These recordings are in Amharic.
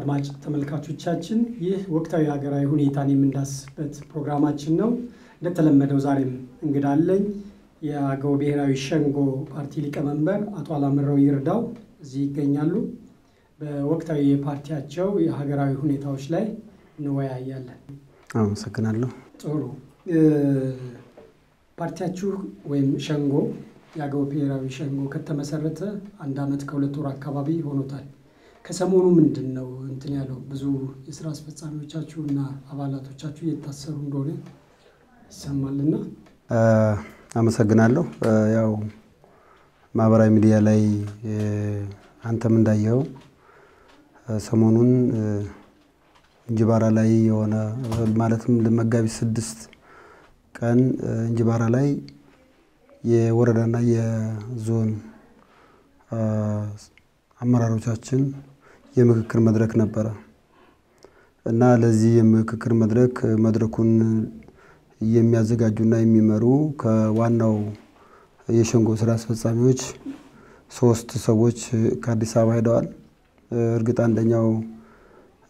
አድማጭ ተመልካቾቻችን ይህ ወቅታዊ ሀገራዊ ሁኔታን የምንዳስበት ፕሮግራማችን ነው። እንደተለመደው ዛሬም እንግዳ አለኝ። የአገው ብሔራዊ ሸንጎ ፓርቲ ሊቀመንበር አቶ አላምረው ይርዳው እዚህ ይገኛሉ። በወቅታዊ የፓርቲያቸው የሀገራዊ ሁኔታዎች ላይ እንወያያለን። አመሰግናለሁ። ጥሩ። ፓርቲያችሁ ወይም ሸንጎ የአገው ብሔራዊ ሸንጎ ከተመሰረተ 1 ዓመት ከ2 ወር አካባቢ ሆኖታል። ከሰሞኑ ምንድነው እንትን ያለው ብዙ የሥራ አስፈጻሚዎቻችሁና አባላቶቻችሁ እየታሰሩ እንደሆነ ይሰማልና? አመሰግናለሁ። ያው ማህበራዊ ሚዲያ ላይ አንተም እንዳየው ሰሞኑን እንጅባራ ላይ የሆነ ማለትም ለመጋቢት 6 ቀን እንጅባራ ላይ የወረዳና የዞን አመራሮቻችን የምክክር መድረክ ነበረ እና ለዚህ የምክክር መድረኩን የሚያዘጋጁና የሚመሩ ከዋናው የሸንጎ ስራ አስፈጻሚዎች 3 ሰዎች ከአዲስ አበባ ሄደዋል። እርግጥ አንደኛው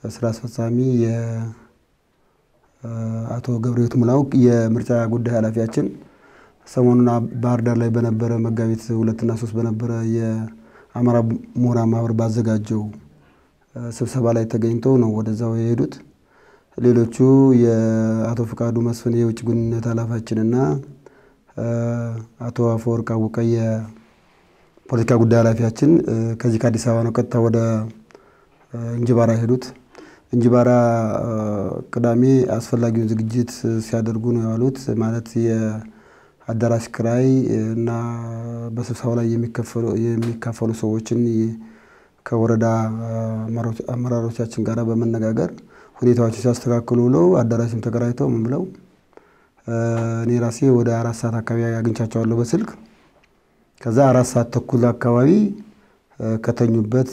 ስራ አስፈጻሚ አቶ ገብረሕይወት ሙላው የምርጫ ጉዳይ ኃላፊያችን ሰሞኑን ባህር ዳር ላይ በነበረ መጋቢት 2 እና 3 በነበረ የአማራ ምሁራን ማህበር ባዘጋጀው ስብሰባ ላይ ተገኝተው ነው ወደዛው የሄዱት። ሌሎቹ የአቶ ፍቃዱ መስፍን የውጭ ግንኙነት ኃላፊያችንና አቶ አፈወርቅ አወቀ የፖለቲካ ጉዳይ ኃላፊያችን ከዚህ ከአዲስ አበባ ነው ቀጥታ ወደ እንጅባራ ሄዱት። እንጅባራ ቅዳሜ አስፈላጊውን ዝግጅት ሲያደርጉ ነው ያሉት። ማለት የአዳራሽ ክራይ እና በስብሰባው ላይ የሚካፈሉ ሰዎችን ከወረዳ አመራሮቻችን ጋር በመነጋገር ሁኔታዎችን ሲያስተካክሉ ብለው አዳራሽም ተከራይተው ምን ብለው እኔ ራሴ ወደ 4 ሰዓት አካባቢ አግኝቻቸዋለሁ በስልክ። ከዛ 4 ሰዓት ተኩል አካባቢ ከተኙበት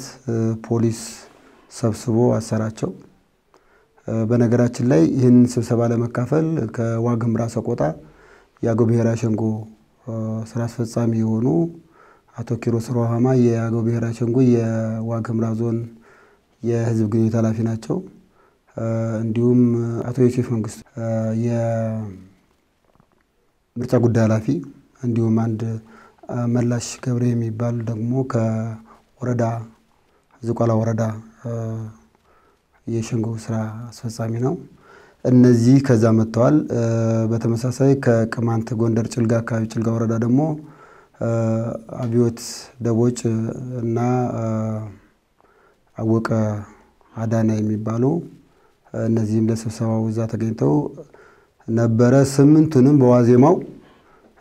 ፖሊስ ሰብስቦ አሰራቸው። በነገራችን ላይ ይህን ስብሰባ ለመካፈል ከዋግምራ ሰቆጣ የአገው ብሔራዊ ሸንጎ ስራ አስፈጻሚ የሆኑ አቶ ኪሮስ ሮሃማ የአገው ብሔራዊ ሸንጎ የዋግምራ ዞን የህዝብ ግንኙነት ኃላፊ ናቸው። እንዲሁም አቶ ዮሴፍ መንግስቱ የምርጫ ጉዳይ ኃላፊ፣ እንዲሁም አንድ መላሽ ገብሬ የሚባል ደግሞ ከወረዳ ዝቋላ ወረዳ የሸንጎ ስራ አስፈጻሚ ነው። እነዚህ ከዛ መጥተዋል። በተመሳሳይ ከቅማንት ጎንደር ጭልጋ አካባቢ ጭልጋ ወረዳ ደግሞ አብዮት ደቦጭ እና አወቀ አዳና የሚባሉ እነዚህም ለስብሰባው እዛ ተገኝተው ነበረ። 8ቱንም በዋዜማው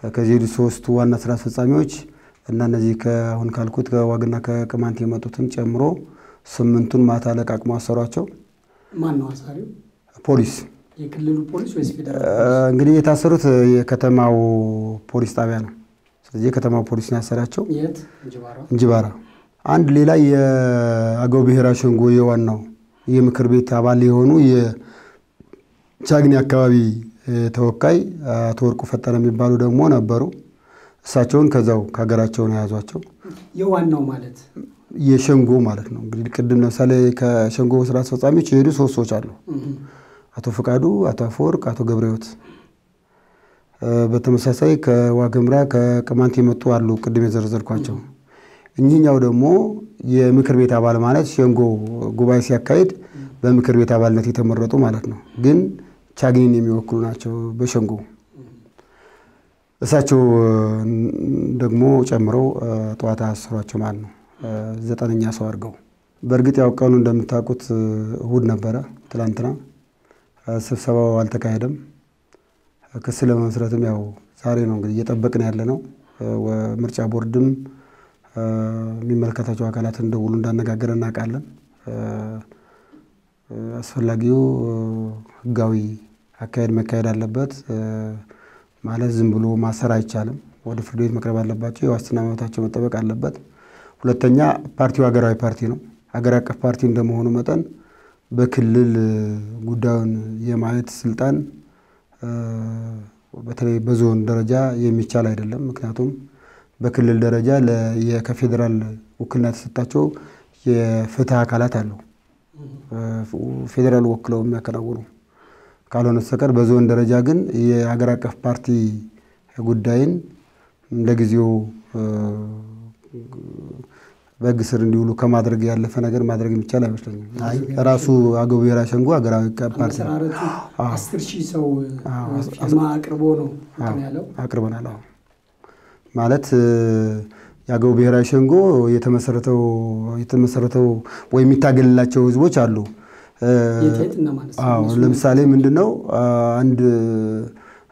ከዚህ 3 ዋና ስራ አስፈጻሚዎች እና እነዚህ ከአሁን ካልኩት ከዋግና ከቅማንት የመጡትን ጨምሮ 8ቱን ማታ ለቃቅሞ አሰሯቸው። ማን ነው አሳሪው? ፖሊስ። የክልሉ ፖሊስ ወይስ ፌደራል? እንግዲህ የታሰሩት የከተማው ፖሊስ ጣቢያ ነው። ስለዚህ የከተማው ፖሊስ ነው ያሰራቸው። የት? እንጅባራ። አንድ ሌላ የአገው ብሔራዊ ሸንጎ የዋናው የምክር ቤት አባል የሆኑ የቻግኒ አካባቢ ተወካይ አቶ ወርቁ ፈጠነ የሚባሉ ደግሞ ነበሩ። እሳቸውን ከዛው ከሀገራቸው ነው ያዟቸው። የዋናው ማለት የሸንጎ ማለት ነው። እንግዲህ ቅድም ለምሳሌ ከሸንጎ ስራ አስፈጻሚዎች የሄዱ 3 ሰዎች አሉ። አቶ ፍቃዱ፣ አቶ አፈወርቅ፣ አቶ ገብረሕይወት። በተመሳሳይ ከዋግምራ ከቅማንት የመጡ አሉ ቅድም የዘረዘርኳቸው። እኚህኛው ደግሞ የምክር ቤት አባል ማለት ሸንጎ ጉባኤ ሲያካሂድ በምክር ቤት አባልነት የተመረጡ ማለት ነው። ግን ቻግኒን የሚወክሉ ናቸው በሸንጎ። እሳቸው ደግሞ ጨምረው ጠዋት አሰሯቸው ማለት ነው። 9ኛ ሰው አድርገው። በእርግጥ ያው ቀኑ እንደምታውቁት እሁድ ነበረ ትላንትና። ስብሰባው አልተካሄደም። ክስ ለመመስረትም ያው ዛሬ ነው እንግዲህ እየጠበቅን ያለነው። ምርጫ ቦርድም የሚመለከታቸው አካላትን ደውሎ እንዳነጋገረ እናውቃለን። አስፈላጊው ህጋዊ አካሄድ መካሄድ አለበት። ማለት ዝም ብሎ ማሰር አይቻልም። ወደ ፍርድ ቤት መቅረብ አለባቸው። የዋስትና መብታቸው መጠበቅ አለበት። ሁለተኛ ፓርቲው ሀገራዊ ፓርቲ ነው። ሀገር አቀፍ ፓርቲ እንደመሆኑ መጠን በክልል ጉዳዩን የማየት ስልጣን በተለይ በዞን ደረጃ የሚቻል አይደለም። ምክንያቱም በክልል ደረጃ ከፌደራል ውክልና ተሰጣቸው የፍትህ አካላት አሉ። ፌዴራል ወክለው የሚያከናውኑ ካልሆነ በስተቀር በዞን ደረጃ ግን የሀገር አቀፍ ፓርቲ ጉዳይን እንደጊዜው በሕግ ስር እንዲውሉ ከማድረግ ያለፈ ነገር ማድረግ የሚቻል አይመስለኝም። ራሱ አገው ብሔራዊ ሸንጎ ሀገራዊ ፓርቲ 10,000 ሰው ፊርማ አቅርቦ ነው ያለው። አቅርበናል ማለት የአገው ብሔራዊ ሸንጎ የተመሰረተው ወይ የሚታገልላቸው ህዝቦች አሉ። ለምሳሌ ምንድነው አንድ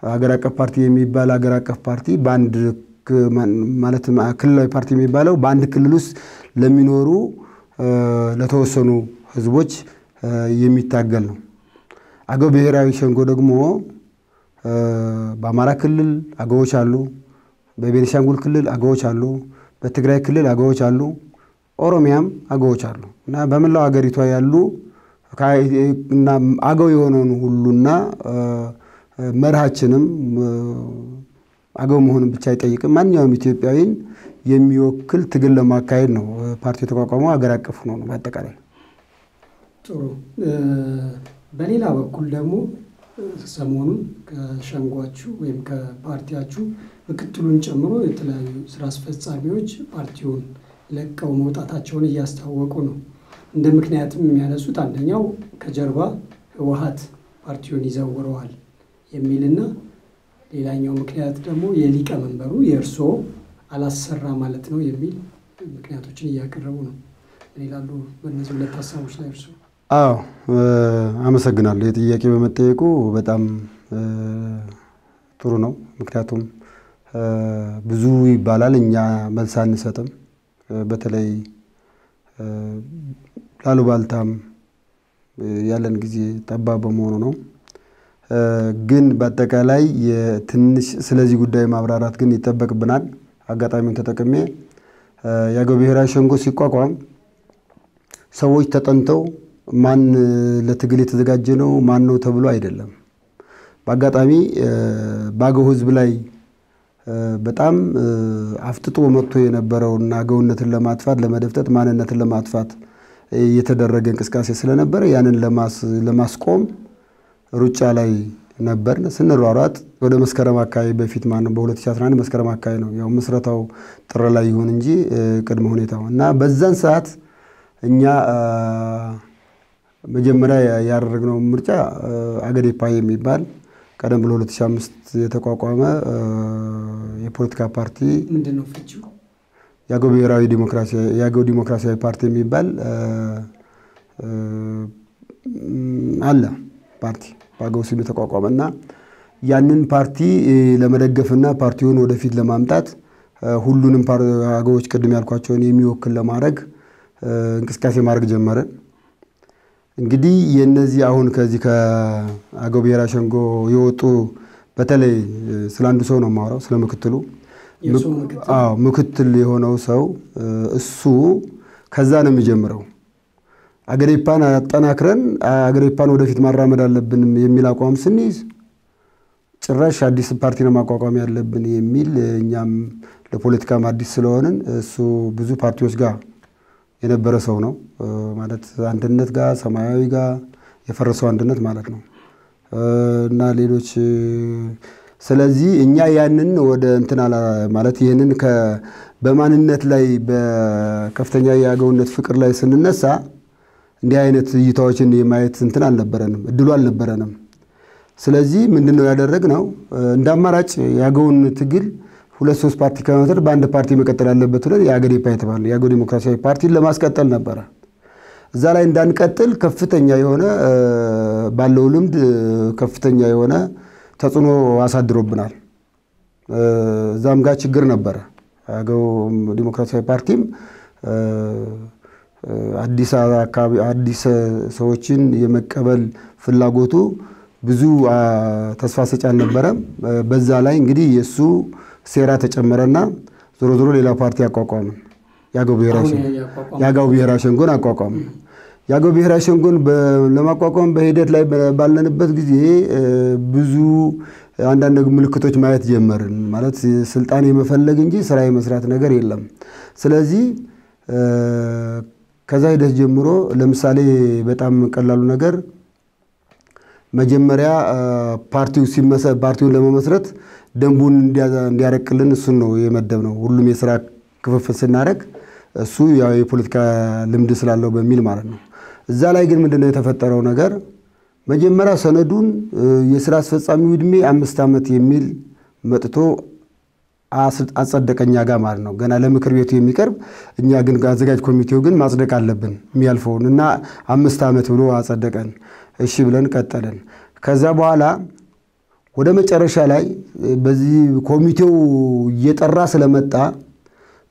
ሀገር አቀፍ ፓርቲ የሚባል ሀገር አቀፍ ፓርቲ በአንድ ማለት ክልላዊ ፓርቲ የሚባለው በአንድ ክልል ውስጥ ለሚኖሩ ለተወሰኑ ህዝቦች የሚታገል ነው። አገው ብሔራዊ ሸንጎ ደግሞ በአማራ ክልል አገዎች አሉ፣ በቤኒሻንጉል ክልል አገዎች አሉ፣ በትግራይ ክልል አገዎች አሉ፣ ኦሮሚያም አገዎች አሉ እና በመላው ሀገሪቷ ያሉ እና አገው የሆነውን ሁሉና መርሃችንም አገው መሆኑን ብቻ አይጠይቅም። ማንኛውም ኢትዮጵያዊን የሚወክል ትግል ለማካሄድ ነው ፓርቲው የተቋቋመው ሀገር አቀፍ ነው በአጠቃላይ። ጥሩ። በሌላ በኩል ደግሞ ሰሞኑን ከሸንጓችሁ ወይም ከፓርቲያችሁ ምክትሉን ጨምሮ የተለያዩ ስራ አስፈጻሚዎች ፓርቲውን ለቀው መውጣታቸውን እያስታወቁ ነው። እንደ ምክንያትም የሚያነሱት አንደኛው ከጀርባ ህወሓት ፓርቲውን ይዘውረዋል የሚልና ሌላኛው ምክንያት ደግሞ የሊቀመንበሩ የእርሶ አላሰራ ማለት ነው የሚል ምክንያቶችን እያቀረቡ ነው። ይላሉ በእነዚህ ሁለት ሀሳቦች ላይ እርሶ? አመሰግናለሁ። የጥያቄ በመጠየቁ በጣም ጥሩ ነው። ምክንያቱም ብዙ ይባላል እኛ መልስ አንሰጥም። በተለይ ላሉባልታም ያለን ጊዜ ጠባብ በመሆኑ ነው። ግን በአጠቃላይ ትንሽ ስለዚህ ጉዳይ ማብራራት ግን ይጠበቅብናል። አጋጣሚውን ተጠቅሜ የአገው ብሔራዊ ሸንጎ ሲቋቋም ሰዎች ተጠንተው ማን ለትግል የተዘጋጀ ነው ማን ነው ተብሎ አይደለም። በአጋጣሚ በአገው ህዝብ ላይ በጣም አፍጥጦ መጥቶ የነበረውና አገውነትን ለማጥፋት ለመደፍጠት ማንነትን ለማጥፋት የተደረገ እንቅስቃሴ ስለነበረ ያንን ለማስቆም ሩጫ ላይ ነበር። ስንሯሯጥ ወደ መስከረም አካባቢ በፊት ማነው በ2011 መስከረም አካባቢ ነው ያው መስረታው ጥር ላይ ይሁን እንጂ ቅድመ ሁኔታው እና በዛን ሰዓት እኛ መጀመሪያ ያደረግነው ምርጫ አገዴፓ የሚባል ቀደም ብሎ 2005 የተቋቋመ የፖለቲካ ፓርቲ ምንድነው ፍቺው? የአገው ዲሞክራሲያዊ ፓርቲ የሚባል አለ ፓርቲ በአገው ስም የተቋቋመና ያንን ፓርቲ ለመደገፍና ፓርቲውን ወደፊት ለማምጣት ሁሉንም አገዎች ቅድም ያልኳቸውን የሚወክል ለማድረግ እንቅስቃሴ ማድረግ ጀመረ። እንግዲህ የነዚህ አሁን ከዚህ ከአገው ብሔራዊ ሸንጎ የወጡ በተለይ ስለ አንዱ ሰው ነው የማወራው ስለ ምክትሉ። ምክትል የሆነው ሰው እሱ ከዛ ነው የሚጀምረው። አገዴፓን አጠናክረን አገዴፓን ወደፊት ማራመድ አለብን የሚል አቋም ስንይዝ ጭራሽ አዲስ ፓርቲ ነው ማቋቋም ያለብን የሚል እኛም ለፖለቲካም አዲስ ስለሆነን እሱ ብዙ ፓርቲዎች ጋር የነበረ ሰው ነው ማለት አንድነት ጋር ሰማያዊ ጋር የፈረሰው አንድነት ማለት ነው እና ሌሎች። ስለዚህ እኛ ያንን ወደ እንትና ማለት ይሄንን በማንነት ላይ በከፍተኛ የአገውነት ፍቅር ላይ ስንነሳ እንዲህ አይነት እይታዎችን የማየት እንትን አልነበረንም፣ እድሉ አልነበረንም። ስለዚህ ምንድነው ያደረግነው እንደ አማራጭ የአገውን ትግል 2-3 ፓርቲ ከመተር በአንድ ፓርቲ መቀጠል አለበት ብለን የአገዴፓ የተባለ የአገው ዲሞክራሲያዊ ፓርቲን ለማስቀጠል ነበር። እዛ ላይ እንዳንቀጥል ከፍተኛ የሆነ ባለው ልምድ ከፍተኛ የሆነ ተጽዕኖ አሳድሮብናል። እዛም ጋር ችግር ነበር። አገው ዲሞክራሲያዊ ፓርቲም አዲስ ሰዎችን የመቀበል ፍላጎቱ ብዙ ተስፋ ሰጪ አልነበረም። በዛ ላይ እንግዲህ የሱ ሴራ ተጨመረና ዞሮ ዞሮ ሌላ ፓርቲ አቋቋመ። የአገው ብሔራዊ ሸንጎን አቋቋመ። የአገው ብሔራዊ ሸንጎን ለማቋቋም በሂደት ላይ ባለንበት ጊዜ ብዙ አንዳንድ ምልክቶች ማየት ጀመርን። ማለት ስልጣን የመፈለግ እንጂ ስራ የመስራት ነገር የለም። ስለዚህ ከዛ ሂደት ጀምሮ ለምሳሌ በጣም ቀላሉ ነገር መጀመሪያ ፓርቲውን ለመመስረት ደንቡን እንዲያረቅልን እሱን ነው የመደብነው። ሁሉም የሥራ ክፍፍል ስናረግ እሱ ያው የፖለቲካ ልምድ ስላለው በሚል ማለት ነው። እዛ ላይ ግን ምንድነው የተፈጠረው ነገር መጀመሪያ ሰነዱን የሥራ አስፈጻሚው ዕድሜ 5 ዓመት የሚል መጥቶ አጸደቀኛ ጋር ማለት ነው። ገና ለምክር ቤቱ የሚቀርብ እኛ ግን አዘጋጅ ኮሚቴው ግን ማጽደቅ አለብን የሚያልፈውን እና 5 ዓመት ብሎ አጸደቀን። እሺ ብለን ቀጠለን። ከዛ በኋላ ወደ መጨረሻ ላይ በዚህ ኮሚቴው እየጠራ ስለመጣ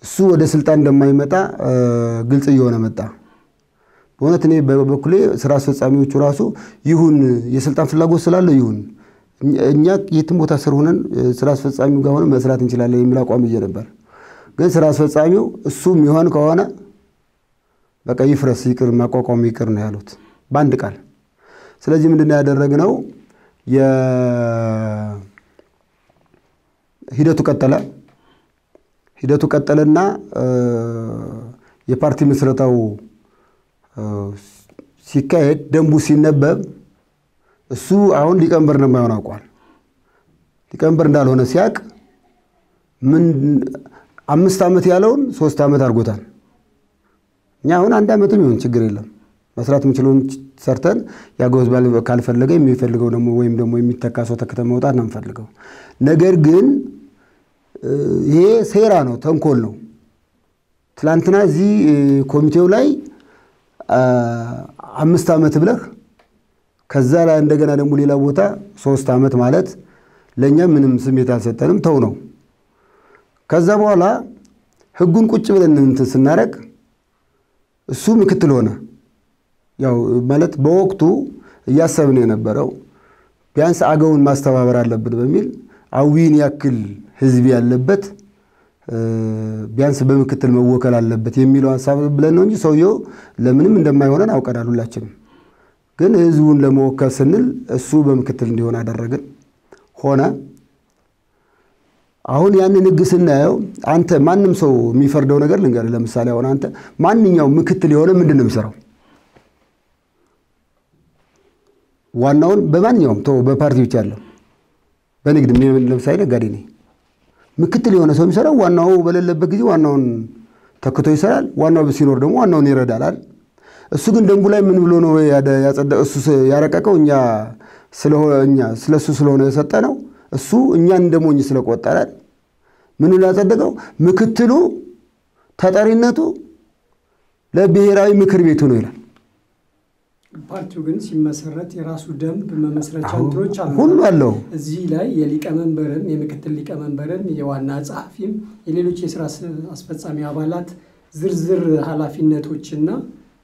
እሱ ወደ ስልጣን እንደማይመጣ ግልጽ እየሆነ መጣ። በእውነት እኔ በበኩሌ ስራ አስፈጻሚዎቹ ራሱ ይሁን የስልጣን ፍላጎት ስላለው ይሁን እኛ የትም ቦታ ስር ሆነን ስራ አስፈጻሚው ጋር ሆነን መስራት እንችላለን የሚል አቋም ይዤ ነበር። ግን ስራ አስፈጻሚው እሱም ይሆን ከሆነ በቃ ይፍረስ ይቅር ማቋቋም ይቅር ነው ያሉት በአንድ ቃል። ስለዚህ ምንድነው ያደረግነው ሂደቱ ቀጠለና የፓርቲ ምስረታው ሲካሄድ ደንቡ ሲነበብ እሱ አሁን ሊቀመንበር እንደማይሆን አውቋል። ሊቀመንበር እንዳልሆነ ሲያቅ ምን 5 ዓመት ያለውን 3 ዓመት አድርጎታል። እኛ አሁን 1 ዓመትም ይሁን ችግር የለም መስራት የምንችለውን ሰርተን ያጎዝ ባል ካልፈለገ የሚፈልገው ደግሞ ወይም ደግሞ የሚተካሰው ተከተ መውጣት ነው የምፈልገው። ነገር ግን ይሄ ሴራ ነው ተንኮል ነው። ትላንትና እዚህ ኮሚቴው ላይ 5 ዓመት ብለህ ከዛ ላይ እንደገና ደግሞ ሌላ ቦታ 3 ዓመት ማለት ለኛ ምንም ስሜት አልሰጠንም ተው ነው። ከዛ በኋላ ህጉን ቁጭ ብለን እንትን ስናረግ እሱ ምክትል ሆነ። ያው ማለት በወቅቱ ያሰብን የነበረው ቢያንስ አገውን ማስተባበር አለበት በሚል አዊን ያክል ህዝብ ያለበት ቢያንስ በምክትል መወከል አለበት የሚለው ሐሳብ ብለን ነው እንጂ ሰውየው ለምንም እንደማይሆነን አውቀናል ሁላችንም። ግን ህዝቡን ለመወከል ስንል እሱ በምክትል እንዲሆን አደረግን ሆነ። አሁን ያንን ህግ ስናየው አንተ ማንንም ሰው የሚፈርደው ነገር ልንገር። ለምሳሌ አሁን አንተ ማንኛውም ምክትል የሆነ ምንድነው የሚሰራው? ዋናውን በማንኛውም ተው በፓርቲ ብቻ አይደለም በንግድ ለምሳሌ ነጋዴ ነኝ ምክትል የሆነ ሰው የሚሰራው ዋናው በሌለበት ጊዜ ዋናውን ተክቶ ይሰራል። ዋናው ሲኖር ደግሞ ዋናውን ይረዳል። እሱ ግን ደንቡ ላይ ምን ብሎ ነው ያጸደቀው? እሱ ያረቀቀው ስለሱ ስለሆነ የሰጠነው እሱ እኛን እንደሞኝ ስለቆጠረ ምን ብሎ ያጸደቀው? ምክትሉ ተጠሪነቱ ለብሔራዊ ምክር ቤቱ ነው ይላል። ፓርቲው ግን ሲመሰረት የራሱ ደንብ መመስረቻ እንትሮች አሉ ሁሉ አለው። እዚህ ላይ የሊቀመንበርም የምክትል ሊቀመንበርም የዋና ጸሐፊም የሌሎች የሥራ አስፈጻሚ አባላት ዝርዝር ኃላፊነቶችና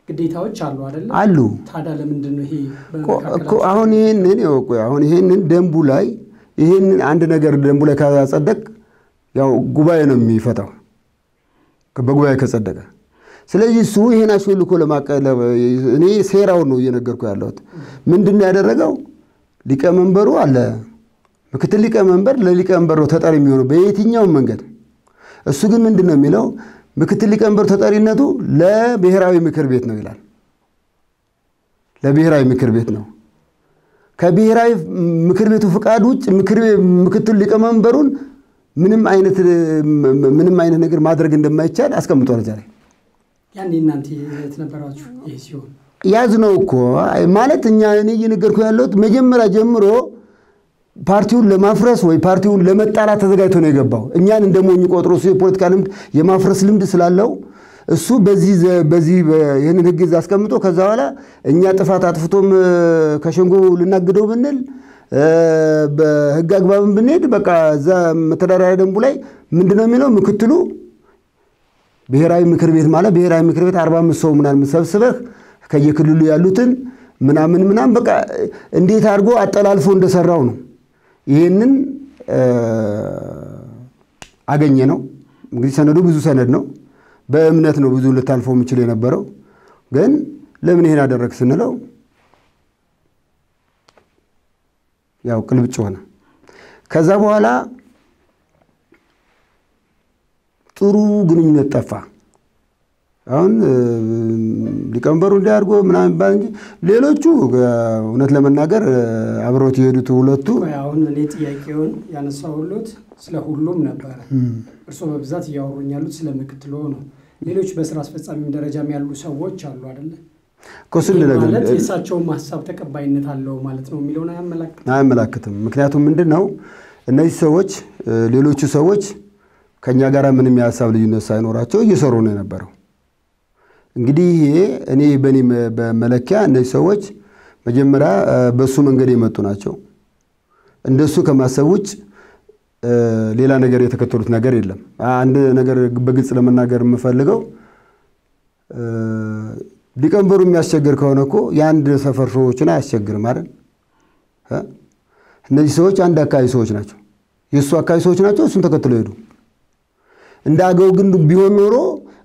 ግዴታዎች አሉ አይደል? አሉ። ታዲያ ለምንድን ነው ይሄ አሁን ይሄንን ደንቡ ላይ ይሄንን አንድ ነገር ደንቡ ላይ ካጸደቅ ያው ጉባኤ ነው የሚፈታው በጉባኤ ከጸደቀ። ስለዚህ እሱ ይሄን አሽልኮ ለማቀለብ እኔ ሴራው ነው እየነገርኩ ያለሁት። ምንድነው ያደረገው? ሊቀመንበሩ አለ ምክትል ሊቀመንበር ለሊቀመንበሩ ተጠሪ የሚሆነው በየትኛው መንገድ። እሱ ግን ምንድነው የሚለው? ምክትል ሊቀመንበሩ ተጠሪነቱ ለብሔራዊ ምክር ቤት ነው ይላል። ለብሔራዊ ምክር ቤት ነው። ከብሔራዊ ምክር ቤቱ ፍቃድ ውጭ ምክትል ሊቀመንበሩን ምንም አይነት ነገር ማድረግ እንደማይቻል አስቀምጧል እዛ ላይ። ያኔ እናንተ ተነበራችሁ ይሄ ሲሆን ያዝነው እኮ ማለት እኔ እየነገርኩ ያለሁት መጀመሪያ ጀምሮ ፓርቲውን ለማፍረስ ወይ ፓርቲውን ለመጣላት ተዘጋጅቶ ነው የገባው። እኛን እንደሞኝ ቆጥሮ የፖለቲካ ልምድ የማፍረስ ልምድ ስላለው እሱ በዚህ ይሄንን ህግ አስቀምጦ ከዛ በኋላ እኛ ጥፋት አጥፍቶም ከሸንጎ ልናግደው ብንል በህግ አግባብም ብንሄድ በቃ እዛ መተዳደሪያ ደንቡ ላይ ምንድነው የሚለው? ምክትሉ ብሔራዊ ምክር ቤት ማለት ብሔራዊ ምክር ቤት 45 ሰው ምናምን ሰብስበህ ከየክልሉ ያሉትን ምናምን በቃ እንዴት አድርጎ አጠላልፎ እንደሰራው ነው። ይሄንን አገኘ ነው እንግዲህ ሰነዱ ብዙ ሰነድ ነው። በእምነት ነው ብዙ ልታልፈው የሚችል የነበረው። ግን ለምን ይሄን አደረክ ስንለው ያው ቅልብጭ ሆነ። ከዛ በኋላ ጥሩ ግንኙነት ጠፋ። አሁን ሊቀመንበሩ እንዲያርጎ ምናምን ባል እንጂ ሌሎቹ እውነት ለመናገር አብሮት የሄዱት ሁለቱ አሁን እኔ ጥያቄውን ያነሳውሉት ስለ ሁሉም ነበር እርሶ በብዛት ያወሩኛሉት ስለ ምክትሉ ነው ሌሎች በስራ አስፈጻሚ ደረጃም ያሉ ሰዎች አሉ አይደል ኮስል ነገር ማለት የሳቸው ሐሳብ ተቀባይነት አለው ማለት ነው የሚለውን አያመላክትም ምክንያቱም ምንድነው እነዚህ ሰዎች ሌሎቹ ሰዎች ከኛ ጋር ምንም የሐሳብ ልዩነት ሳይኖራቸው እየሰሩ ነው የነበረው እንግዲህ እኔ በኔ በመለኪያ እነዚህ ሰዎች መጀመሪያ በሱ መንገድ የመጡ ናቸው እንደሱ ከማሰብ ውጭ ሌላ ነገር የተከተሉት ነገር የለም አንድ ነገር በግልጽ ለመናገር የምፈልገው ሊቀመንበሩ የሚያስቸግር ከሆነ እኮ የአንድ ሰፈር ሰዎችን አያስቸግርም አይደል እነዚህ ሰዎች አንድ አካባቢ ሰዎች ናቸው የሱ አካባቢ ሰዎች ናቸው እሱን ተከትለው ሄዱ እንደ አገው ግን ቢሆን ኖሮ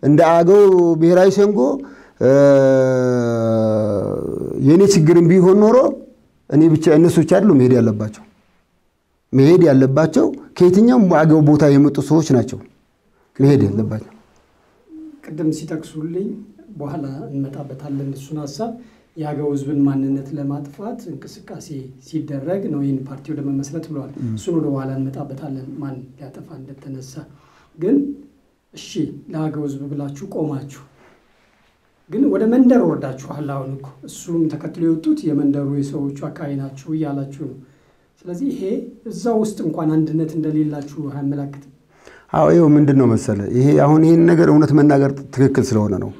እንደ አገው ብሔራዊ ሸንጎ የኔ ችግርም ቢሆን ኖሮ እኔ ብቻ እነሱ ብቻ አይደሉም መሄድ ያለባቸው ከየትኛውም አገው ቦታ የመጡ ሰዎች ናቸው መሄድ ያለባቸው ቅድም ሲጠቅሱልኝ በኋላ እንመጣበታለን እሱን ሐሳብ ያገው ህዝብን ማንነት ለማጥፋት እንቅስቃሴ ሲደረግ ነው ይሄን ፓርቲው ለመመስረት ብለዋል እሱን ወደ በኋላ እንመጣበታለን ማን ሊያጠፋ እንደተነሳ ግን እሺ ለአገው ህዝብ ብላችሁ ቆማችሁ ግን ወደ መንደር ወርዳችኋል አሁን እኮ እሱም ተከትሎ የወጡት የመንደሩ የሰዎቹ አካባቢ ናችሁ እያላችሁ ነው ስለዚህ ይሄ እዛው ውስጥ እንኳን አንድነት እንደሌላችሁ አያመላክትም አዎ ይሄው ምንድነው መሰለ ይሄ አሁን ይሄን ነገር እውነት መናገር ትክክል ስለሆነ ነው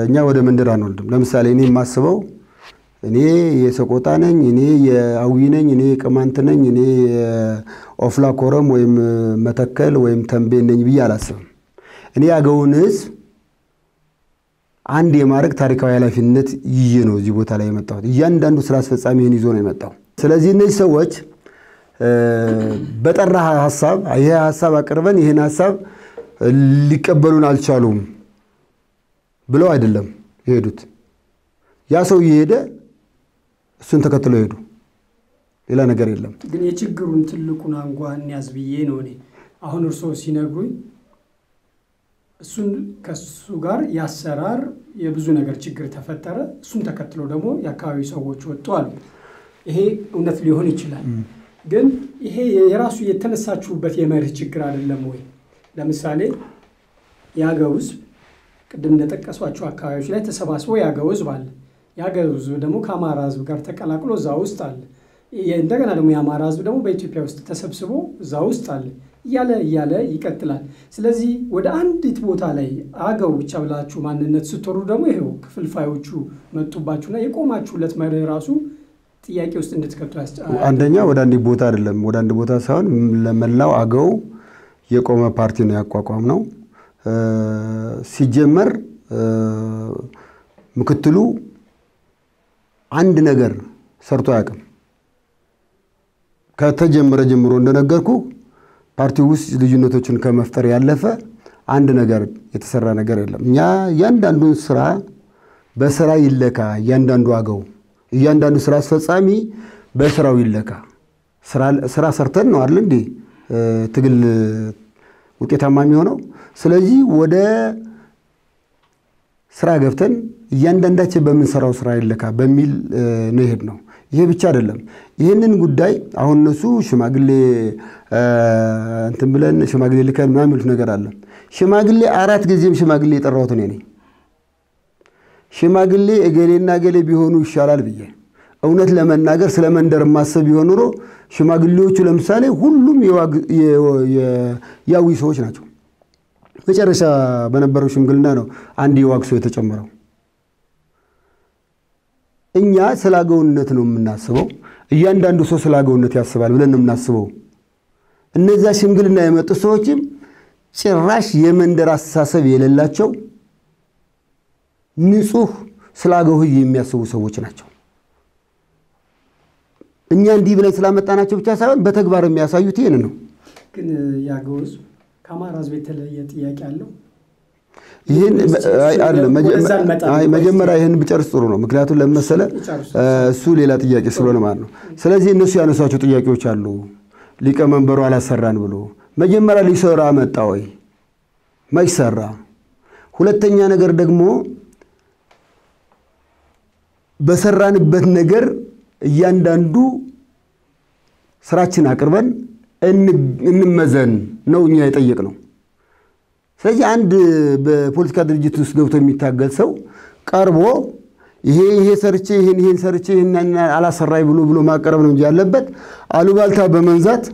እኛ ወደ መንደር አንወልድም ለምሳሌ እኔ ማስበው እኔ የሰቆጣ ነኝ እኔ የአዊ ነኝ እኔ ቅማንት ነኝ እኔ ኦፍላ ኮረም ወይም መተከል ወይም ተንቤን ነኝ ብዬ አላስብም እኔ ያገውን ህዝብ አንድ የማረግ ታሪካዊ ኃላፊነት ይዤ ነው እዚህ ቦታ ላይ የመጣሁት እያንዳንዱ ስራ አስፈጻሚን ይዞ ነው የመጣው ስለዚህ እነዚህ ሰዎች በጠራ ሐሳብ ይሄ ሐሳብ አቀርበን ይሄን ሐሳብ ሊቀበሉን አልቻሉም ብለው አይደለም ይሄዱት ያ ሰው ይሄደ እሱን ተከትለው ሄዱ ሌላ ነገር የለም ግን የችግሩን ትልቁን አንጓን ያዝብዬ ነው እኔ አሁን እርሶ ሲነግሩኝ እሱን ከሱ ጋር ያሰራር የብዙ ነገር ችግር ተፈጠረ እሱን ተከትሎ ደግሞ የአካባቢ ሰዎች ወጡ አሉ ይሄ እውነት ሊሆን ይችላል ግን ይሄ የራሱ የተነሳችሁበት የመርህ ችግር አይደለም ወይ ለምሳሌ ያገው ህዝብ ቅድም እንደተጠቀሷቸው አካባቢዎች ላይ ተሰባስቦ ያገው ህዝብ አለ ያገው ህዝብ ደግሞ ከአማራ ህዝብ ጋር ተቀላቅሎ እዛ ውስጥ አለ እንደገና ደግሞ የአማራ ህዝብ ደግሞ በኢትዮጵያ ውስጥ ተሰብስቦ እዛ ውስጥ አለ እያለ ይቀጥላል ስለዚህ ወደ አንዲት ቦታ ላይ አገው ብቻ ብላችሁ ማንነት ስትወሩ ደግሞ ይሄው ክፍልፋዮቹ መጡባችሁና የቆማችሁለት መርህ ራሱ ጥያቄ ውስጥ እንድትከቱ አንደኛ ወደ አንድ ቦታ አይደለም ወደ አንድ ቦታ ሳይሆን ለመላው አገው የቆመ ፓርቲ ነው ያቋቋም ነው ሲጀመር ምክትሉ አንድ ነገር ሰርቶ ያቀም ከተጀመረ ጀምሮ እንደነገርኩ ፓርቲው ውስጥ ልዩነቶችን ከመፍጠር ያለፈ አንድ ነገር የተሰራ ነገር የለም እኛ ያንዳንዱን ስራ በስራ ይለካ ያንዳንዱ አገው ያንዳንዱ ስራ አስፈጻሚ በስራው ይለካ ስራ ሰርተን ነው አይደል እንዴ ትግል ውጤታማ የሚሆነው ስለዚህ ወደ ስራ ገብተን ያንዳንዳችን በመንሰራው ስራ ይለካ በሚል ነው ይሄድነው ይሄ ብቻ አይደለም ይሄንን ጉዳይ አሁን እነሱ ሽማግሌ እንትን ብለን ሽማግሌ ልከን ምናምን የሚሉት ነገር አለ ሽማግሌ አራት ጊዜም ሽማግሌ የጠራሁት እኔ ነኝ ሽማግሌ እገሌና እገሌ ቢሆኑ ይሻላል ብዬ እውነት ለመናገር ስለመንደር ማሰብ ቢሆን ኖሮ ሽማግሌዎቹ ለምሳሌ ሁሉም ያዊ ሰዎች ናቸው መጨረሻ በነበረው ሽምግልና ነው አንድ የዋግ ሰው የተጨመረው እኛ ስላገውነት ነው የምናስበው እያንዳንዱ ሰው ስላገውነት ያስባል ብለን ነው የምናስበው እነዛ ሽምግልና የመጡ ሰዎችም ጭራሽ የመንደር አስተሳሰብ የሌላቸው ንጹህ ስላገው የሚያስቡ ሰዎች ናቸው እኛ እንዲህ ብለን ስላመጣናቸው ብቻ ሳይሆን በተግባር የሚያሳዩት ይሄን ነው ግን ያገው ከአማራ ህዝብ የተለየ ጥያቄ አለው ይሄን አይደለም መጀመሪያ ይሄን ብጨርስ ጥሩ ነው ምክንያቱም ለምሳሌ እሱ ሌላ ጥያቄ ስለሆነ ማለት ነው ስለዚህ እነሱ ያነሳቸው ጥያቄዎች አሉ ሊቀመንበሩ አላሰራን ብሎ መጀመሪያ ሊሰራ መጣ ወይ ማይሰራ ሁለተኛ ነገር ደግሞ በሰራንበት ነገር እያንዳንዱ ስራችን አቅርበን እንመዘን ነው እኛ የጠየቅነው። ስለዚህ አንድ በፖለቲካ ድርጅት ውስጥ ገብቶ የሚታገል ሰው ቀርቦ ይሄ ሰርቼ ይሄን ሰርቼ ይሄን አላሰራይ ብሎ ማቀረብ ነው እንጂ ያለበት አሉባልታ በመንዛት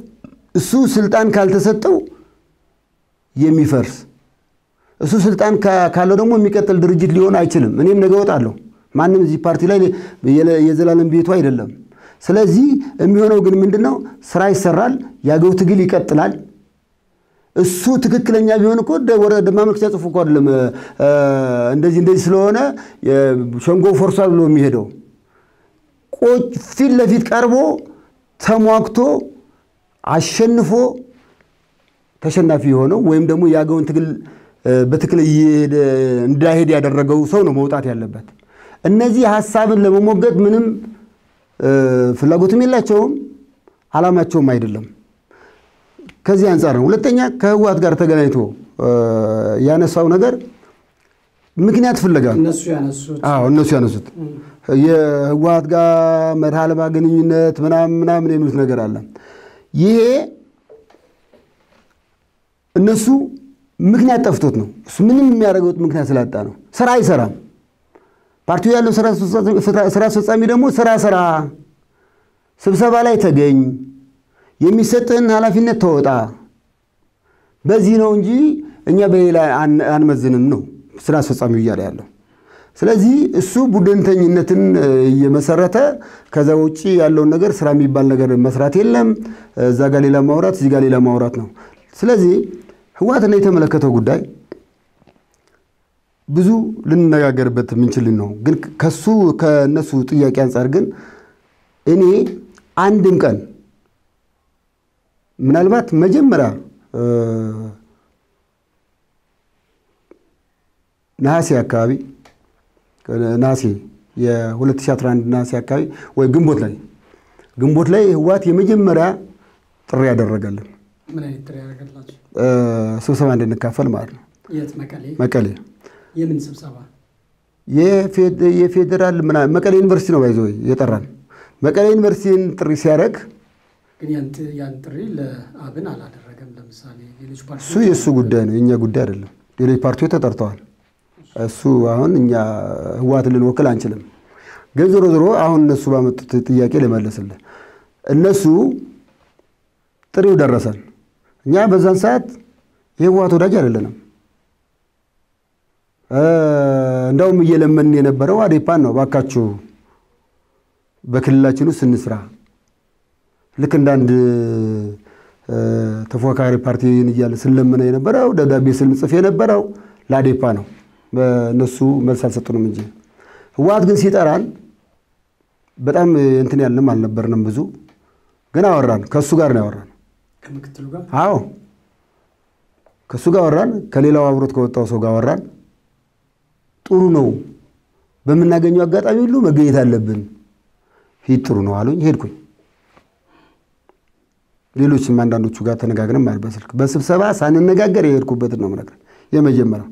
እሱ ስልጣን ካልተሰጠው የሚፈርስ እሱ ስልጣን ካለው ደግሞ የሚቀጥል ድርጅት ሊሆን አይችልም። እኔም ነገ እወጣለሁ። ማንም እዚህ ፓርቲ ላይ የዘላለም ቤቱ አይደለም። ስለዚህ የሚሆነው ግን ምንድነው? ስራ ይሰራል፣ ያገው ትግል ይቀጥላል። እሱ ትክክለኛ ቢሆን እኮ ወደ ማመልከቻ ጽፎ እኮ አይደለም እንደዚህ ስለሆነ ሸንጎ ፈርሷል ብሎ የሚሄደው ፊት ለፊት ቀርቦ ተሟግቶ አሸንፎ ተሸናፊ ሆነው ወይም ደግሞ ያገውን ትግል በትክክል እንዳይሄድ ያደረገው ሰው ነው መውጣት ያለበት። እነዚህ ሐሳብን ለመሞገት ምንም ፍላጎትም የላቸውም አላማቸውም አይደለም። ከዚህ አንፃር ነው። ሁለተኛ ከህወሓት ጋር ተገናኝቶ ያነሳው ነገር ምክንያት ፍለጋ እነሱ ያነሱት የህወሓት ጋር መርሃልባ ግንኙነት ምናምን የሚሉት ነገር አለ። ይሄ እነሱ ምክንያት ጠፍቶት ነው። እሱ ምንም የሚያደርገው ምክንያት ስላጣ ነው። ስራ አይሰራም። ፓርቲው ያለው ስራ አስፈጻሚ ደግሞ ስራ ስብሰባ ላይ ተገኝ፣ የሚሰጥህን ኃላፊነት ተወጣ፣ በዚህ ነው እንጂ እኛ በሌላ አንመዝንም ነው ስራ አስፈጻሚው እያለ ያለው። ስለዚህ እሱ ቡድንተኝነትን እየመሰረተ ከዛ ውጪ ያለውን ነገር ስራ የሚባል ነገር መስራት የለም። እዛ ጋር ሌላ ማውራት እዚህ ጋር ሌላ ማውራት ነው። ስለዚህ ህወሓትን የተመለከተው ጉዳይ ብዙ ልንነጋገርበት የምንችል ነው። ግን ከነሱ ጥያቄ አንፃር ግን እኔ አንድም ቀን ምናልባት መጀመሪያ ነሐሴ አካባቢ የ2011 ነሐሴ አካባቢ ወይ ግንቦት ላይ ህወሓት የመጀመሪያ ጥሪ ያደረገልን ምን አይነት ጥሪ ያደረገላችሁ? ስብሰባ እንድንካፈል ማለት ነው። የት? መቀሌ። የምን ስብሰባ? የፌደራል መቀሌ ዩኒቨርሲቲ ነው ባይዘው የጠራን። መቀሌ ዩኒቨርሲቲን ጥሪ ሲያደርግ ግን ያን ጥሪ ለአብን አላደረገም። ለምሳሌ ሌሎች ፓርቲዎች እሱ የሱ ጉዳይ ነው፣ የኛ ጉዳይ አይደለም። ሌሎች ፓርቲዎች ተጠርተዋል። እሱ አሁን እኛ ህወሓትን ልንወክል አንችልም። ግን ዞሮ አሁን እነሱ ባመጡት ጥያቄ ለመለስልህ እነሱ ጥሪው ደረሰን። እኛ በዛን ሰዓት የህወሓት ወዳጅ አይደለንም። እንደውም እየለመን የነበረው አዴፓን ነው፣ ባካችሁ በክልላችን ውስጥ እንስራ። ልክ እንዳንድ ተፎካካሪ ፓርቲን እያለ ስለመነ የነበረው ደብዳቤ ስንጽፍ የነበረው ለአዴፓ ነው። በእነሱ መልስ አልሰጡንም እንጂ ህወሓት ግን ሲጠራን በጣም እንትን ያልንም አልነበርንም። ብዙ ግን አወራን። ከሱ ጋር ነው ያወራን። ከምክትሉ ጋር? አዎ ከሱ ጋር አወራን። ከሌላው አብሮት ከወጣው ሰው ጋር አወራን። ጥሩ ነው፣ በመናገኘው አጋጣሚ ሁሉ መገኘት አለብን፣ ሂድ ጥሩ ነው አሉኝ። ሄድኩኝ። ሌሎችም አንዳንዶቹ ጋር ተነጋግረን ማለት በስልክ በስብሰባ ሳንነጋገር የሄድኩበት ነው ማለት የመጀመሪያው።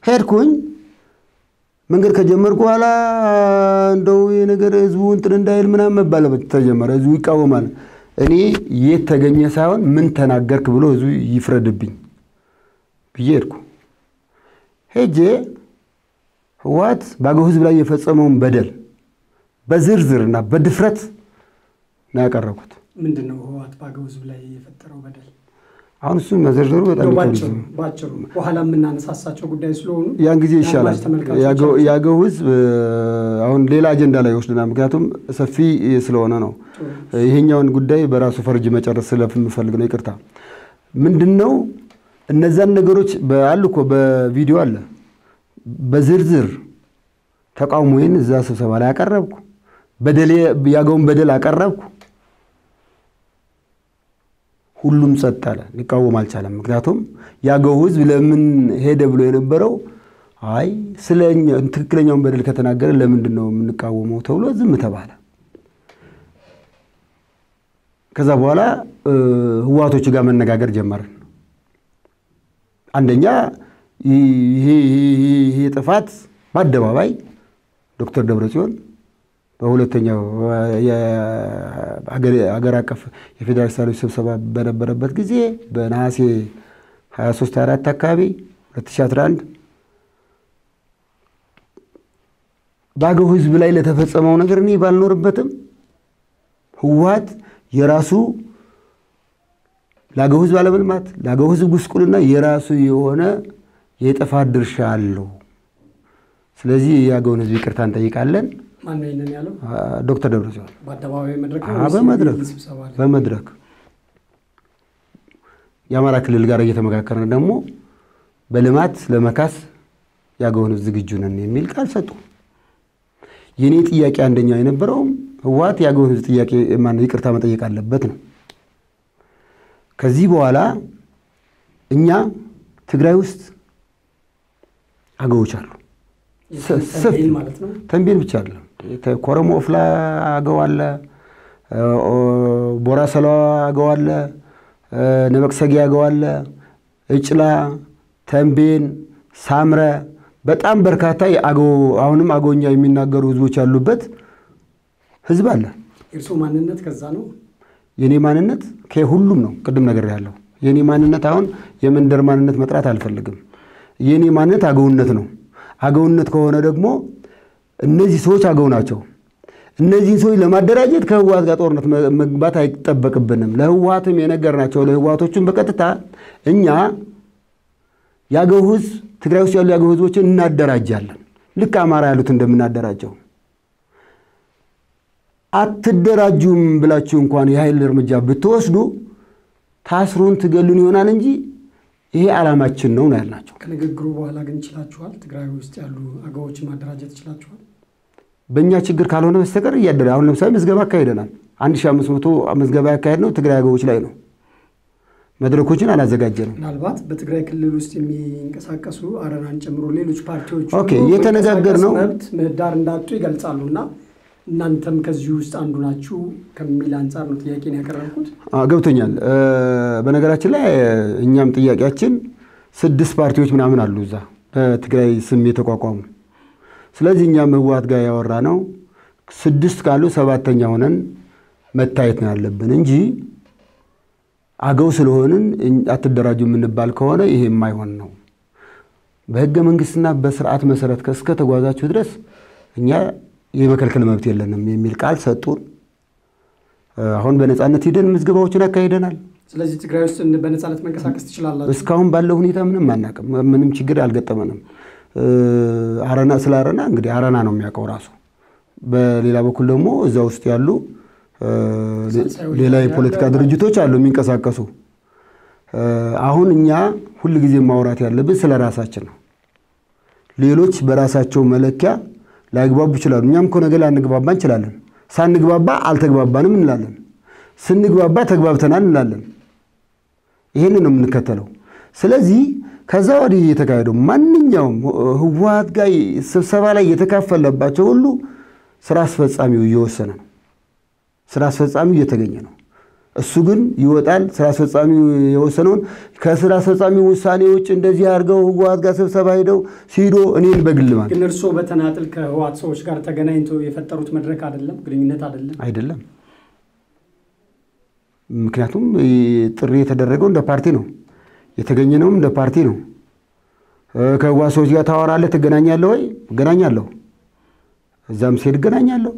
ሄድኩኝ። መንገድ ከጀመርኩ በኋላ እንደው የነገር ህዝቡ እንትን እንዳይል ምናምን መባለበት ተጀመረ። ህዝቡ ይቃወማል። እኔ የት ተገኘ ሳይሆን ምን ተናገርክ ብሎ ህዝቡ ይፍረድብኝ ብዬ ሄድኩ። ሄጄ ህወሓት በአገው ህዝብ ላይ የፈጸመውን በደል በዝርዝርና በድፍረት ነው ያቀረብኩት። ምንድነው ህወሓት በአገው ህዝብ ላይ የፈጠረው በደል? አሁን እሱ መዘርዘሩ በጣም ባጭሩ በኋላ የምናነሳሳቸው ጉዳይ ስለሆኑ ያን ጊዜ ይሻላል። ያገው ህዝብ አሁን ሌላ አጀንዳ ላይ ወስደናል። ምክንያቱም ሰፊ ስለሆነ ነው። ይሄኛውን ጉዳይ በራሱ ፈርጅ መጨረስ ስለምፈልግ ነው። ይቅርታ። ምንድነው እነዛን ነገሮች አሉ እኮ በቪዲዮ አለ። በዝርዝር ተቃውሞዬን እዛ ስብሰባ ላይ አቀረብኩ። ያገውን በደል አቀረብኩ። ሁሉም ጸጥ አለ፣ ሊቃወም አልቻለም። ምክንያቱም ያገው ህዝብ ለምን ሄደ ብሎ የነበረው አይ ስለኛ ትክክለኛውን በደል ከተናገረ ለምንድን ነው የምንቃወመው ተብሎ ዝም ተባለ። ከዛ በኋላ ህወሓቶች ጋር መነጋገር ጀመርን። አንደኛ ይሄ ጥፋት በአደባባይ ዶክተር ደብረጽዮን በሁለተኛው የሀገር አቀፍ የፌዴራል ሰራዊት ስብሰባ በነበረበት ጊዜ በነሐሴ 23-24 አካባቢ 2011 በአገው ህዝብ ላይ ለተፈጸመው ነገር እኔ ባልኖርበትም ህወሓት የራሱ ለአገው ህዝብ አለመልማት ለአገው ህዝብ ጉስቁልና የራሱ የሆነ የጥፋት ድርሻ አለው። ስለዚህ የአገውን ህዝብ ይቅርታ እንጠይቃለን። ማን ነው ይሄንን ያለው? ዶክተር ደብረጽዮን በአደባባይ በመድረክ የአማራ ክልል ጋር እየተመካከረን ደግሞ በልማት ለመካስ የአገውን ህዝብ ዝግጁ ነን የሚል ቃል ሰጡ። የኔ ጥያቄ አንደኛው የነበረው ህወሓት የአገውን ህዝብ ጥያቄ ማን ይቅርታ መጠየቅ አለበት ነው። ከዚህ በኋላ እኛ ትግራይ ውስጥ አገዎች አሉ። ተንቤን ብቻ አይደለም። ኮረሞ ኦፍላ አገው አለ፣ ቦራ ሰላ አገው አለ፣ ነበቅሰጊ አገው አለ፣ እጭላ፣ ተንቤን፣ ሳምረ በጣም በርካታ የአገው አሁንም አገውኛ የሚናገሩ ህዝቦች ያሉበት ህዝብ አለ። እርሱ ማንነት ከዛ ነው። የኔ ማንነት ከሁሉም ነው። ቅድም ነገር ያለው የኔ ማንነት አሁን የመንደር ማንነት መጥራት አልፈልግም። የኔ ማንነት አገውነት ነው። አገውነት ከሆነ ደግሞ እነዚህ ሰዎች አገው ናቸው። እነዚህ ሰዎች ለማደራጀት ከህወሓት ጋር ጦርነት መግባት አይጠበቅብንም። ለህወሓትም የነገርናቸው ለህወሓቶቹም በቀጥታ እኛ ያገው ህዝብ ትግራይ ውስጥ ያሉ ያገው ህዝቦችን እናደራጃለን። ልክ አማራ ያሉት እንደምናደራጀው አትደራጁም ብላችሁ እንኳን የኃይል እርምጃ ብትወስዱ ታስሩን ትገሉን ይሆናል እንጂ ይሄ ዓላማችን ነው ያልናቸው። ከንግግሩ በኋላ ግን ይችላችኋል? ትግራይ ውስጥ ያሉ አገዎች ማደራጀት ይችላችኋል? በእኛ ችግር ካልሆነ በስተቀር እያደረ አሁን ለምሳሌ ምዝገባ አካሄደናል። 1500 ምዝገባ ያካሄድ ነው ትግራይ አገዎች ላይ ነው። መድረኮችን አላዘጋጀንም። ምናልባት በትግራይ ክልል ውስጥ የሚንቀሳቀሱ አረናን ጨምሮ ሌሎች ፓርቲዎች የተነጋገርነው መብት ምህዳር እንዳጡ ይገልጻሉና እናንተም ከዚህ ውስጥ አንዱ ናችሁ ከሚል አንፃር ነው ጥያቄን ያቀረብኩት። ገብቶኛል። በነገራችን ላይ እኛም ጥያቄያችን 6 ፓርቲዎች ምናምን አሉ እዛ በትግራይ ስም የተቋቋሙ። ስለዚህ እኛም ህወሓት ጋር ያወራነው 6 ካሉ 7ኛ ሆነን መታየት ነው ያለብን እንጂ አገው ስለሆንን አትደራጁ የምንባል ከሆነ ይሄ የማይሆን ነው። በህገ መንግስትና በስርዓት መሰረት እስከ ተጓዛችሁ ድረስ እኛ የመከልከል መብት የለንም የሚል ቃል ሰጡን። አሁን በነጻነት ሄደን ምዝገባዎችን አካሂደናል። ስለዚህ ትግራይ ውስጥ በነጻነት መንቀሳቀስ ትችላላችሁ? እስካሁን ባለው ሁኔታ ምንም አናውቅም። ምንም ችግር አልገጠመንም። አረና ስለ አረና እንግዲህ አረና ነው የሚያውቀው ራሱ። በሌላ በኩል ደግሞ እዛ ውስጥ ያሉ ሌላ የፖለቲካ ድርጅቶች አሉ የሚንቀሳቀሱ። አሁን እኛ ሁሉ ጊዜ ማውራት ያለብን ስለ ራሳችን ነው። ሌሎች በራሳቸው መለኪያ ላይግባቡ ይችላሉ። እኛም እኮ ነገር ላንግባባ እንችላለን። ሳንግባባ አልተግባባንም እንላለን። ስንግባባ ተግባብተናል እንላለን። ይሄንን ነው የምንከተለው። ስለዚህ ከዛ ወዲህ የተካሄደው ማንኛውም ህወሓት ጋር ስብሰባ ላይ የተካፈለባቸው ሁሉ ስራ አስፈጻሚው እየወሰነ ነው። ስራ አስፈጻሚው እየተገኘ ነው። እሱ ግን ይወጣል። ስራ አስፈጻሚው የወሰነውን ከስራ አስፈጻሚው ውሳኔ ውጭ እንደዚህ አድርገው ህወሓት ጋር ስብሰባ ሄደው ሲዶ እኔን በግል ማለት ግን እርሶ በተናጥል ከህወሓት ሰዎች ጋር ተገናኝተው የፈጠሩት መድረክ አይደለም? ግንኙነት አይደለም። ምክንያቱም ጥሪ የተደረገው እንደ ፓርቲ ነው። የተገኘነውም እንደ ፓርቲ ነው። ከህወሓት ሰዎች ጋር ታወራለህ ትገናኛለህ ወይ? እገናኛለሁ። እዛም ሲሄድ እገናኛለሁ።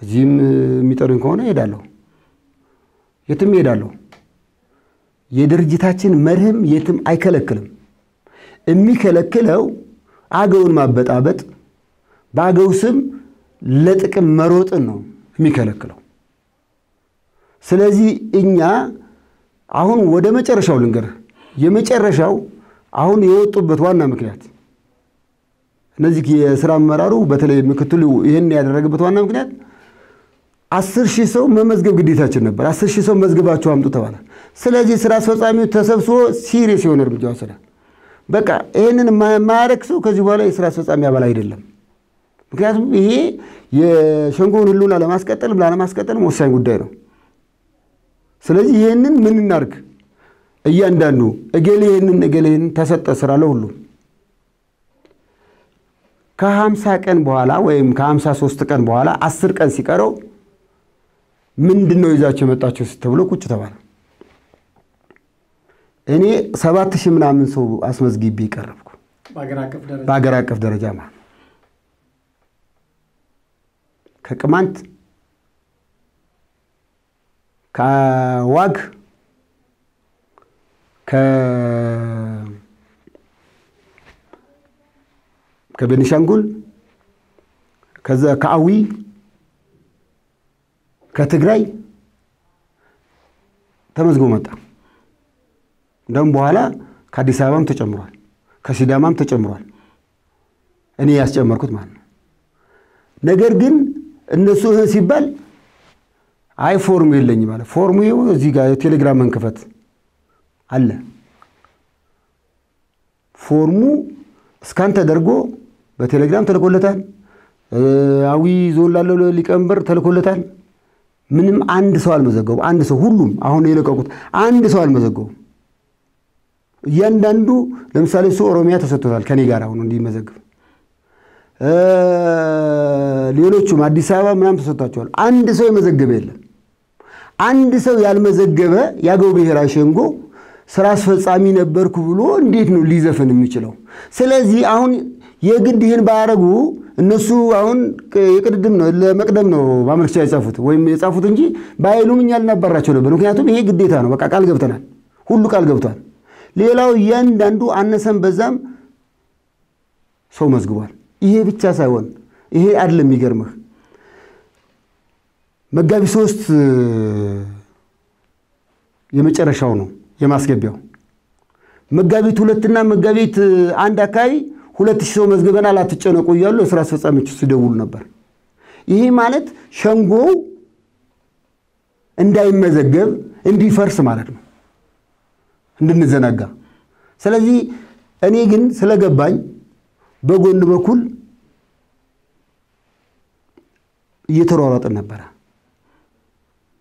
እዚህም የሚጠሩኝ ከሆነ እሄዳለሁ። የትም እሄዳለሁ። የድርጅታችን መርህም የትም አይከለክልም። የሚከለክለው አገውን ማበጣበጥ በአገው ስም ለጥቅም መሮጥን ነው የሚከለክለው። ስለዚህ እኛ አሁን ወደ መጨረሻው ልንገርህ። የመጨረሻው አሁን የወጡበት ዋና ምክንያት እነዚህ የሥራ አመራሩ በተለይ ምክትሉ ይሄን ያደረገበት ዋና ምክንያት 10,000 ሰው መመዝገብ ግዴታችን ነበር። 10,000 ሰው መዝገባቸው አምጡ ተባለ። ስለዚህ ስራ አስፈጻሚው ተሰብስቦ ሲሪየስ የሆነ እርምጃ ወሰደ። በቃ ይሄንን ማያረክ ሰው ከዚህ በኋላ የስራ አስፈጻሚ አባል አይደለም። ምክንያቱም ይሄ የሸንጎውን ህልውና ለማስቀጠልም ወሳኝ ጉዳይ ነው። ስለዚህ ይሄንን ምን እናርግ? እያንዳንዱ እገሌ ይሄንን ተሰጠ ስራ ለሁሉ ከ50 ቀን በኋላ ወይም ከ53 ቀን በኋላ 10 ቀን ሲቀረው ምንድነው ይዛቸው መጣቸው ተብሎ ቁጭ ተባለ። እኔ 7000 ምናምን ሰው አስመዝግቤ ይቀርብኩ በአገር አቀፍ ደረጃ ማለት ከቅማንት ከዋግ ከቤኒሻንጉል ከዛ ከአዊ ከትግራይ ተመዝግቦ መጣ። እንደውም በኋላ ከአዲስ አበባም ተጨምሯል ከሲዳማም ተጨምሯል እኔ ያስጨመርኩት ማለት ነው። ነገር ግን እነሱ ሲባል አይ ፎርሙ የለኝ ማለት ፎርሙ እዚህ ጋር ቴሌግራም መንከፈት አለ ፎርሙ ስካን ተደርጎ በቴሌግራም ተልኮለታል። አዊ ዞን ላለው ሊቀመንበር ተልኮለታል። ምንም አንድ ሰው አልመዘገቡ አንድ ሰው ሁሉም አሁን የለቀቁት አንድ ሰው አልመዘገቡ። ያንዳንዱ ለምሳሌ ሰው ኦሮሚያ ተሰጥቷል ከኔ ጋር አሁን እንዲመዘግብ ሌሎችም አዲስ አበባ ምናምን ተሰጥቷቸዋል። አንድ ሰው የመዘገበ የለም። አንድ ሰው ያልመዘገበ ያገው ብሔራዊ ሸንጎ ስራ አስፈጻሚ ነበርኩ ብሎ እንዴት ነው ሊዘፈን የሚችለው? ስለዚህ አሁን የግድ ይሄን ባያረጉ እነሱ አሁን የቅድም ነው ለመቅደም ነው ማመልከቻ የጻፉት ወይም የጻፉት እንጂ ባይሉም እኛ ልናባራቸው ነበር። ምክንያቱም ይሄ ግዴታ ነው። በቃ ቃል ገብተናል። ሁሉ ቃል ገብቷል። ሌላው ያንዳንዱ አነሰም በዛም ሰው መዝግቧል። ይሄ ብቻ ሳይሆን ይሄ አይደለም የሚገርምህ መጋቢት 3 የመጨረሻው ነው የማስገቢያው መጋቢት 2 እና መጋቢት 1 አካባቢ 2000 ሰው መዝግበናል አትጨነቁ እያሉ የሥራ አስፈጻሚዎች ሲደውሉ ነበር። ይሄ ማለት ሸንጎ እንዳይመዘገብ እንዲፈርስ ማለት ነው እንድንዘናጋ። ስለዚህ እኔ ግን ስለገባኝ በጎን በኩል እየተሯሯጥን ነበር።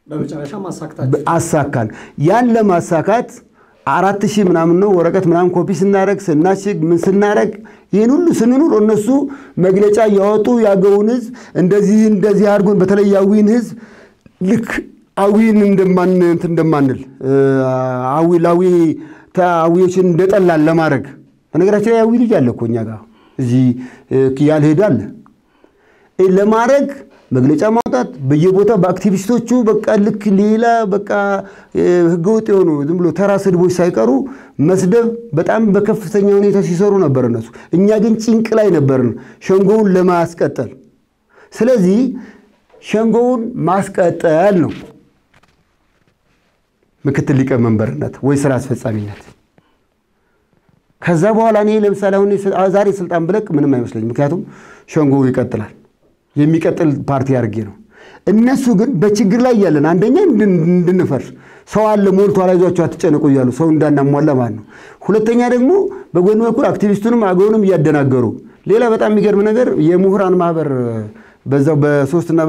በመጨረሻ ማሳካታችሁ አሳካን። ያን ለማሳካት 4000 ምናምን ነው ወረቀት ምናምን ኮፒ ስናረግ ስናሽግ ምን ስናረግ ይሄን ሁሉ ስንኑር እነሱ መግለጫ ያወጡ ያገውን ህዝብ እንደዚህ አድርጎን በተለይ ያዊን ህዝብ ልክ አዊን እንደማንል አዊዎችን እንደጠላን ለማድረግ በነገራችን ያዊ ልጅ አለ እኮ እኛ ጋር እዚህ ያልሄደ አለ ለማድረግ መግለጫ ማውጣት በየቦታው በአክቲቪስቶቹ በቃ ልክ ሌላ በቃ ህገወጥ የሆኑ ዝም ብሎ ተራ ስድቦች ሳይቀሩ መስደብ በጣም በከፍተኛ ሁኔታ ሲሰሩ ነበር እነሱ። እኛ ግን ጭንቅ ላይ ነበርን ሸንጎውን ለማስቀጠል። ስለዚህ ሸንጎውን ማስቀጠል ነው ምክትል ሊቀመንበርነት ወይ ስራ አስፈጻሚነት። ከዛ በኋላ እኔ ለምሳሌ አሁን ዛሬ ስልጣን ብለቅ ምንም አይመስለኝም። ምክንያቱም ሸንጎው ይቀጥላል የሚቀጥል ፓርቲ አድርጌ ነው። እነሱ ግን በችግር ላይ ያለን አንደኛ እንድንፈርስ ሰው አለ ሞልቶ አላይዟቸው አትጨነቁ እያሉ ሰው እንዳናሟላ ማለት ነው። ሁለተኛ ደግሞ በጎን በኩል አክቲቪስቱንም አገውንም እያደናገሩ ሌላ በጣም የሚገርም ነገር የምሁራን ማህበር በዛው በ3 እና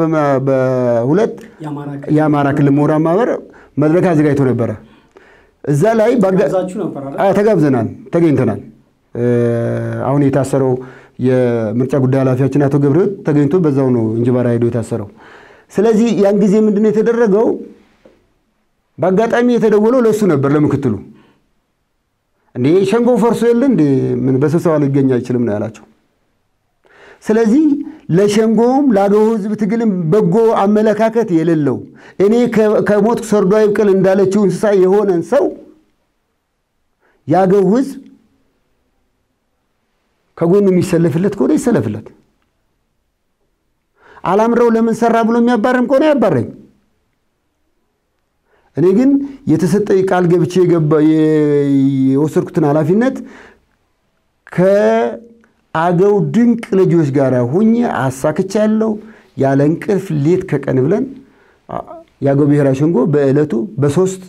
በ2 የአማራ ክልል ምሁራን ማህበር መድረክ አዘጋጅቶ ነበር። እዛ ላይ ተጋብዘናል ተገኝተናል። አሁን የታሰረው የምርጫ ጉዳይ ኃላፊያችን አቶ ገብረሕይወት ተገኝቶ በዛው ነው እንጅባራ ሄዶ የታሰረው። ስለዚህ ያን ጊዜ ምንድነው የተደረገው? በአጋጣሚ የተደወለው ለሱ ነበር ለምክትሉ። እንዴ ሸንጎ ፈርሶ የለ እንዴ ምን በስብሰባ ሊገኝ አይችልም ነው ያላቸው። ስለዚህ ለሸንጎም ላገው ህዝብ ትግልም በጎ አመለካከት የሌለው እኔ ከሞት ሰርዶ አይብቀል እንዳለችው እንስሳ የሆነን ሰው ያገው ህዝብ ከጎኑ የሚሰለፍለት ከሆነ ይሰለፍለት። አላምረው ለምን ሰራ ብሎ የሚያባረም ከሆነ ያባረኝ። እኔ ግን የተሰጠኝ ቃል ገብቼ የወሰድኩትን ኃላፊነት ከአገው ድንቅ ልጆች ጋር ሆኜ አሳክቻለሁ። ያለ እንቅልፍ ሌት ከቀን ብለን ያገው ብሔራዊ ሸንጎ በእለቱ በ3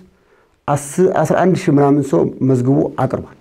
11 ሺህ ምናምን ሰው መዝግቦ አቅርቧል።